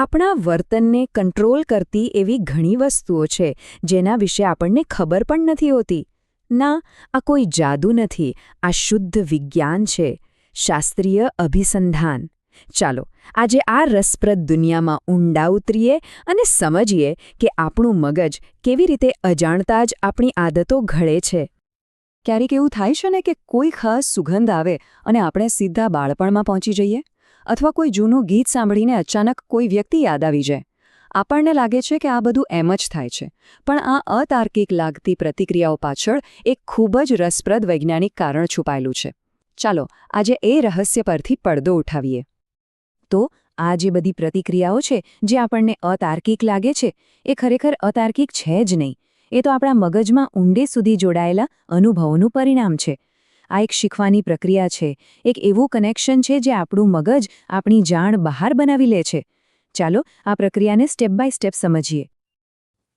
આપણા વર્તનને કંટ્રોલ કરતી એવી ઘણી વસ્તુઓ છે જેના વિશે આપણને ખબર પણ નથી હોતી. ના, આ કોઈ જાદુ નથી, આ શુદ્ધ વિજ્ઞાન છે, શાસ્ત્રીય અભિસંધાન. ચાલો આજે આ રસપ્રદ દુનિયામાં ઊંડા ઉતરીએ અને સમજીએ કે આપણું મગજ કેવી રીતે અજાણતા જ આપણી આદતો ઘડે છે. ક્યારેક એવું થાય છે ને કે કોઈ ખાસ સુગંધ આવે અને આપણે સીધા બાળપણમાં પહોંચી જઈએ, અથવા કોઈ જૂનું ગીત સાંભળીને અચાનક કોઈ વ્યક્તિ યાદ આવી જાય. આપણને લાગે છે કે આ બધું એમ જ થાય છે, પણ આ અતાર્કિક લાગતી પ્રતિક્રિયાઓ પાછળ એક ખૂબ જ રસપ્રદ વૈજ્ઞાનિક કારણ છુપાયેલું છે. ચાલો આજે એ રહસ્ય પરથી પડદો ઉઠાવીએ. તો આ જે બધી પ્રતિક્રિયાઓ છે જે આપણને અતાર્કિક લાગે છે, એ ખરેખર અતાર્કિક છે જ નહીં. એ તો આપણા મગજમાં ઊંડે સુધી જોડાયેલા અનુભવોનું પરિણામ છે. આ એક શીખવાની પ્રક્રિયા છે, એક એવું કનેક્શન છે જે આપણું મગજ આપણી જાણ બહાર બનાવી લે છે. ચાલો આ પ્રક્રિયાને સ્ટેપ બાય સ્ટેપ સમજીએ.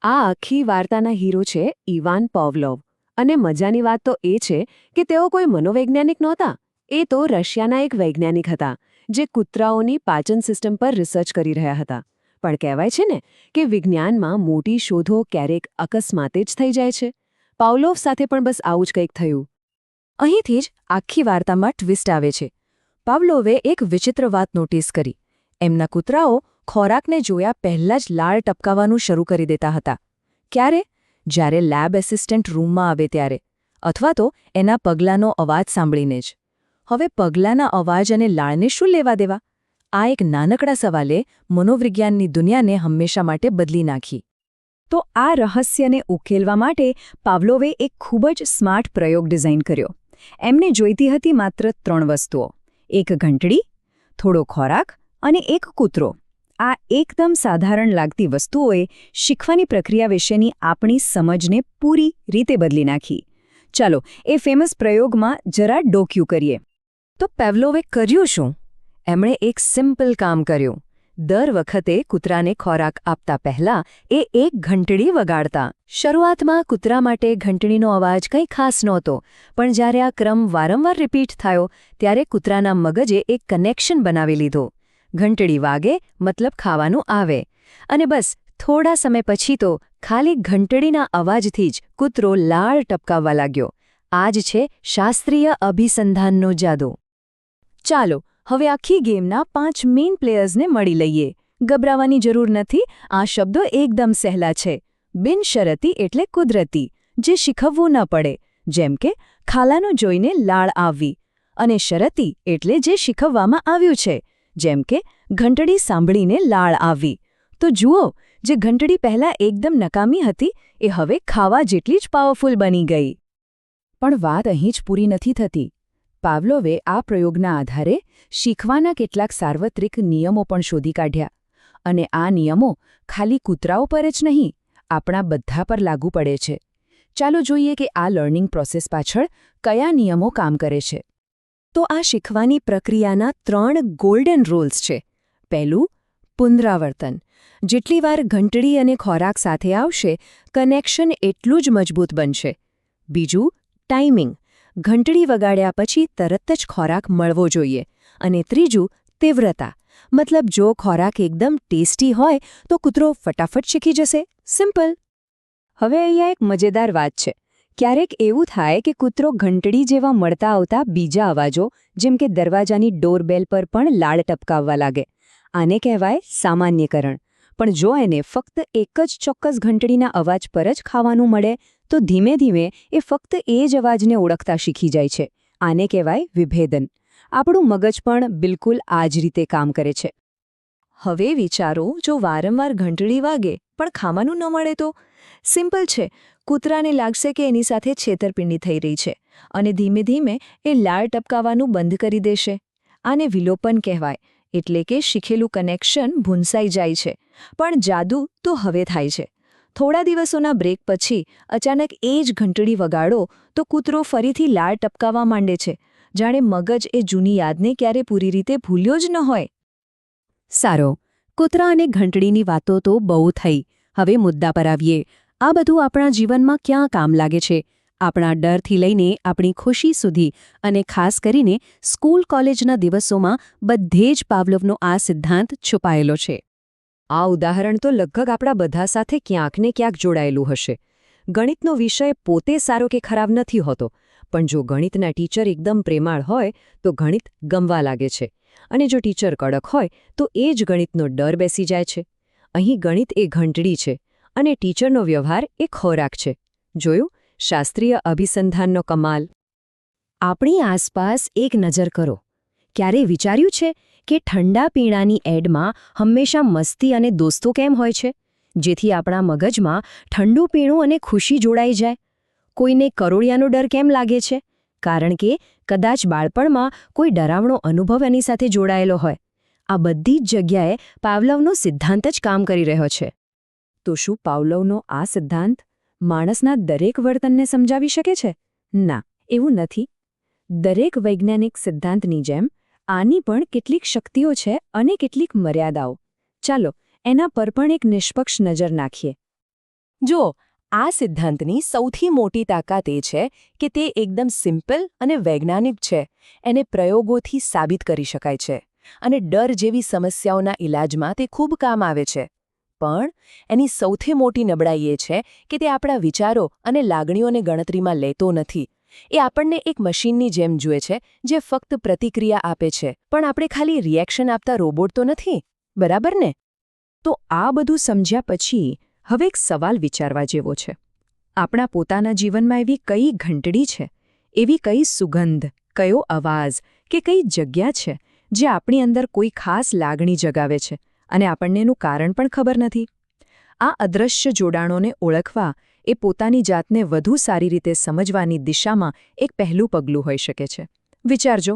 આ આખી વાર્તાના હીરો છે ઇવાન પાવલોવ. અને મજાની વાત તો એ છે કે તેઓ કોઈ મનોવૈજ્ઞાનિક નહોતા. એ તો રશિયાના એક વૈજ્ઞાનિક હતા જે કૂતરાઓની પાચન સિસ્ટમ પર રિસર્ચ કરી રહ્યા હતા. પણ કહેવાય છે ને કે વિજ્ઞાનમાં મોટી શોધો ક્યારેક અકસ્માતે જ થઈ જાય છે. પાવલોવ સાથે પણ બસ આવું જ કંઈક થયું. અહીંથી જ આખી વાર્તામાં ટ્વિસ્ટ આવે છે. પાવલોવે એક વિચિત્ર વાત નોટિસ કરી. એમના કૂતરાઓ ખોરાકને જોયા પહેલાં જ લાળ ટપકાવવાનું શરૂ કરી દેતા હતા. ક્યારે? જ્યારે લેબ એસિસ્ટન્ટ રૂમમાં આવે ત્યારે, અથવા તો એના પગલાંનો અવાજ સાંભળીને જ. હવે પગલાંના અવાજ અને લાળને શું લેવા દેવા? આ એક નાનકડા સવાલે મનોવિજ્ઞાનની દુનિયાને હંમેશા માટે બદલી નાખી. તો આ રહસ્યને ઉકેલવા માટે પાવલોવે એક ખૂબ જ સ્માર્ટ પ્રયોગ ડિઝાઇન કર્યો. એમને જોઈતી હતી માત્ર 3 વસ્તુઓ: એક ઘંટડી, થોડો ખોરાક અને એક કૂતરો. આ એકદમ સાધારણ લાગતી વસ્તુઓએ શીખવાની પ્રક્રિયા વિશેની આપણી સમજને પૂરી રીતે બદલી નાખી. ચાલો એ ફેમસ પ્રયોગમાં જરા ડોક્યું કરીએ. તો પાવલોવે કર્યું શું? એમણે એક સિમ્પલ કામ કર્યું. દર વખતે કૂતરાને ખોરાક આપતા પહેલા એ એક ઘંટડી વગાડતા. શરૂઆતમાં કૂતરા માટે ઘંટડીનો અવાજ કંઈ ખાસ નહોતો, પણ જ્યારે આ ક્રમ વારંવાર રિપીટ થયો ત્યારે કૂતરાના મગજે એક કનેક્શન બનાવી લીધો. ઘંટડી વાગે મતલબ ખાવાનું આવે. અને બસ થોડા સમય પછી તો ખાલી ઘંટડીના અવાજથી જ કૂતરો લાળ ટપકાવવા લાગ્યો. આ જ છે શાસ્ત્રીય અભિસંધાનનો જાદુ. ચાલો હવે આખી ગેમના 5 મેઇન પ્લેયર્સને મળી લઈએ. ગભરાવાની જરૂર નથી, આ શબ્દો એકદમ સહેલા છે. બિનશરતી એટલે કુદરતી, જે શીખવવું ન પડે, જેમ કે ખાલાનું જોઈને લાળ આવવી. અને શરતી એટલે જે શીખવવામાં આવ્યું છે, જેમ કે ઘંટડી સાંભળીને લાળ આવવી. તો જુઓ, જે ઘંટડી પહેલાં એકદમ નકામી હતી એ હવે ખાવા જેટલી જ પાવરફુલ બની ગઈ. પણ વાત અહીં જ પૂરી નથી થતી. પાવલોવે આ પ્રયોગના આધારે શીખવાના કેટલાક સાર્વત્રિક નિયમો પણ શોધી કાઢ્યા. અને આ નિયમો ખાલી કૂતરાઓ પર જ નહીં, આપણા બધા પર લાગુ પડે છે. ચાલો જોઈએ કે આ લર્નિંગ પ્રોસેસ પાછળ કયા નિયમો કામ કરે છે. તો આ શીખવાની પ્રક્રિયાના 3 ગોલ્ડન રૂલ્સ છે. પહેલું, પુનરાવર્તન. જેટલી વાર ઘંટડી અને ખોરાક સાથે આવશે, કનેક્શન એટલું જ મજબૂત બનશે. બીજું, ટાઈમિંગ. ઘંટડી વગાડ્યા પછી તરત જ ખોરાક મળવો જોઈએ. અને ત્રીજું, તીવ્રતા. મતલબ જો ખોરાક એકદમ ટેસ્ટી હોય તો કૂતરો ફટાફટ શીખી જશે. સિમ્પલ. હવે અહીંયા એક મજેદાર વાત છે. ક્યારેક એવું થાય કે કૂતરો ઘંટડી જેવા મળતા આવતા બીજા અવાજો, જેમ કે દરવાજાની ડોરબેલ પર પણ લાળ ટપકાવવા લાગે. આને કહેવાય સામાન્યકરણ. પણ જો એને ફક્ત એક જ ચોક્કસ ઘંટડીના અવાજ પર જ ખાવાનું મળે તો ધીમે ધીમે એ ફક્ત એ જ અવાજને ઓળખતા શીખી જાય છે. આને કહેવાય વિભેદન. આપણું મગજ પણ બિલકુલ આ જ રીતે કામ કરે છે. હવે વિચારો, જો વારંવાર ઘંટડી વાગે પણ ખાવાનું ન મળે તો? સિમ્પલ છે. કૂતરાને લાગશે કે એની સાથે છેતરપિંડી થઈ રહી છે અને ધીમે ધીમે એ લાળ ટપકાવવાનું બંધ કરી દેશે. આને વિલોપન કહેવાય, એટલે કે શીખેલું કનેક્શન ભૂંસાઈ જાય છે. પણ જાદુ તો હવે થાય છે. થોડા દિવસોના બ્રેક પછી અચાનક એ જ ઘંટડી વગાડો તો કૂતરો ફરીથી લાળ ટપકાવવા માંડે છે, જાણે મગજ એ જૂની યાદને ક્યારે પૂરી રીતે ભૂલ્યો જ ન હોય. સારો, કૂતરા અને ઘંટડીની વાતો તો બહુ થઈ. હવે મુદ્દા પર આવીએ. આ બધું આપણા જીવનમાં ક્યાં કામ લાગે છે? આપણા ડરથી લઈને આપણી ખુશી સુધી, અને ખાસ કરીને સ્કૂલ કોલેજના દિવસોમાં બધે જ પાવલોવનો આ સિદ્ધાંત છુપાયેલો છે. આ ઉદાહરણ તો લગભગ આપણા બધા સાથે ક્યાંક ને ક્યાંક જોડાયેલું હશે. ગણિતનો વિષય પોતે સારો કે ખરાબ નથી હોતો, પણ જો ગણિતના ટીચર એકદમ પ્રેમાળ હોય તો ગણિત ગમવા લાગે છે, અને જો ટીચર કડક હોય તો એ જ ગણિતનો ડર બેસી જાય છે. અહીં ગણિત એ ઘંટડી છે અને ટીચરનો વ્યવહાર એ ખોરાક છે. જોયું શાસ્ત્રીય અભિસંધાનનો કમાલ. આપણી આસપાસ એક નજર કરો. ક્યારેય વિચાર્યું છે કે ઠંડા પીણાની એડમાં હંમેશા મસ્તી અને દોસ્તો કેમ હોય છે, જેથી આપણા મગજમાં ઠંડુ પીણું અને ખુશી જોડાઈ જાય? કોઈને કરોળિયાનો ડર કેમ લાગે છે? કારણ કે કદાચ બાળપણમાં કોઈ ડરાવણો અનુભવ એની સાથે જોડાયેલો હોય. આ બધી જ જગ્યાએ પાવલોવનો સિદ્ધાંત જ કામ કરી રહ્યો છે. તો શું પાવલોવનો આ સિદ્ધાંત માણસના દરેક વર્તનને સમજાવી શકે છે? ના, એવું નથી. દરેક વૈજ્ઞાનિક સિદ્ધાંતની જેમ આની પણ કેટલીક શક્તિઓ છે અને કેટલીક મર્યાદાઓ. ચાલો એના પર પણ એક નિષ્પક્ષ નજર નાખીએ. જો આ સિદ્ધાંતની સૌથી મોટી તાકાત એ છે કે તે એકદમ સિમ્પલ અને વૈજ્ઞાનિક છે. એને પ્રયોગોથી સાબિત કરી શકાય છે અને ડર જેવી સમસ્યાઓના ઇલાજમાં તે ખૂબ કામ આવે છે. પણ એની સૌથી મોટી નબળાઈ એ છે કે તે આપણા વિચારો અને લાગણીઓને ગણતરીમાં લેતો નથી. એ આપણને એક મશીનની જેમ જુએ છે જે ફક્ત પ્રતિક્રિયા આપે છે, પણ આપણે ખાલી રિએક્શન આપતા રોબોટ તો નથી, બરાબર ને? તો આ બધું સમજ્યા પછી હવે એક સવાલ વિચારવા જેવો છે. આપણા પોતાના જીવનમાં એવી કઈ ઘંટડી છે, એવી કઈ સુગંધ, કયો અવાજ કે કઈ જગ્યા છે જે આપણી અંદર કોઈ ખાસ લાગણી જગાવે છે અને આપણને એનું કારણ પણ ખબર નથી? આ અદૃશ્ય જોડાણોને ઓળખવા એ પોતાની જાતને વધુ સારી રીતે સમજવાની દિશામાં એક પહેલું પગલું હોઈ શકે છે. વિચારજો,